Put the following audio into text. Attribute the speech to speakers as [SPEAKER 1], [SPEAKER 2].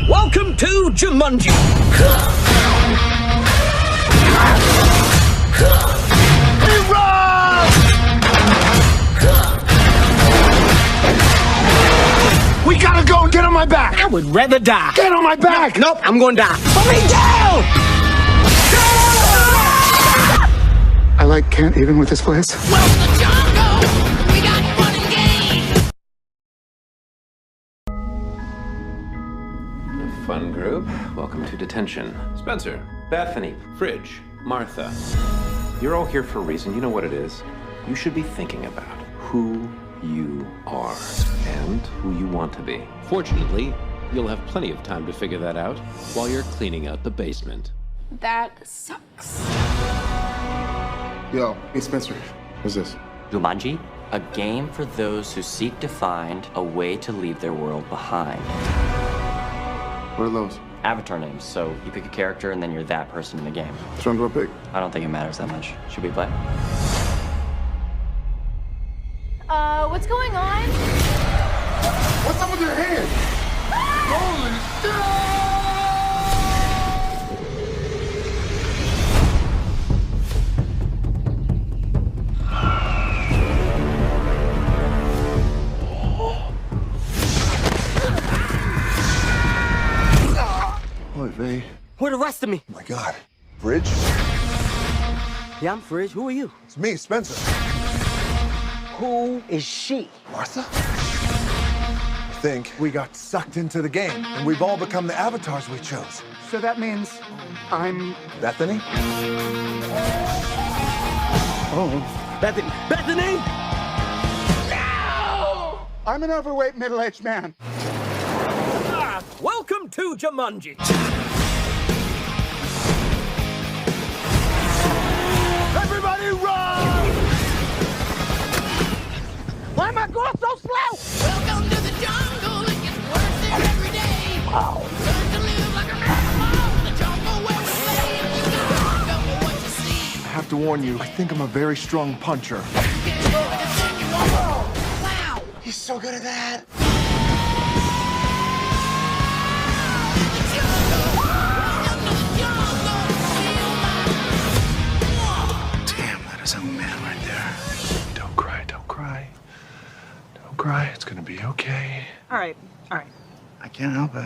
[SPEAKER 1] Welcome to Jumanji.
[SPEAKER 2] We gotta go and get on my back!
[SPEAKER 1] I would rather die.
[SPEAKER 2] Get on my back!
[SPEAKER 1] Nope, I'm gonna die. Put me down!
[SPEAKER 2] I can't even with this place.
[SPEAKER 3] Welcome to jungle. We got fun and games.
[SPEAKER 4] Fun group. Welcome to detention. Spencer, Bethany, Fridge, Martha. You're all here for a reason. You know what it is. You should be thinking about who you are and who you want to be. Fortunately, you'll have plenty of time to figure that out while you're cleaning out the basement.
[SPEAKER 3] That sucks.
[SPEAKER 2] Yo, hey Spencer. What's this?
[SPEAKER 5] Jumanji, a game for those who seek to find a way to leave their world behind.
[SPEAKER 2] What are those?
[SPEAKER 5] Avatar names, so you pick a character and then you're that person in the game.
[SPEAKER 2] Which one do I pick?
[SPEAKER 5] I don't think it matters that much. Should we play?
[SPEAKER 3] What's going on?
[SPEAKER 2] What's up with your hand? Holy Holy Vay.
[SPEAKER 1] Where the rest of me?
[SPEAKER 2] Oh my God. Bridge?
[SPEAKER 1] Yeah, I'm Fridge. Who are you?
[SPEAKER 2] It's me, Spencer.
[SPEAKER 1] Who is she?
[SPEAKER 2] Martha? I think we got sucked into the game, and we've all become the avatars we chose. So that means I'm Bethany? Oh.
[SPEAKER 1] Bethany. Bethany!
[SPEAKER 2] I'm an overweight middle-aged man.
[SPEAKER 1] Welcome to Jumanji.
[SPEAKER 2] Everybody run!
[SPEAKER 1] Why am I going so slow?
[SPEAKER 3] Welcome to the jungle. It gets worse there every day. Wow. Learn to live like a animal. The jungle where we play. And you don't know what you see.
[SPEAKER 2] I have to warn you, I think I'm a very strong puncher.
[SPEAKER 3] Wow.
[SPEAKER 2] He's so good at that. Damn, that is a man right there. Don't cry, don't cry. Don't cry, it's gonna be okay.
[SPEAKER 1] All right.
[SPEAKER 2] I can't help it.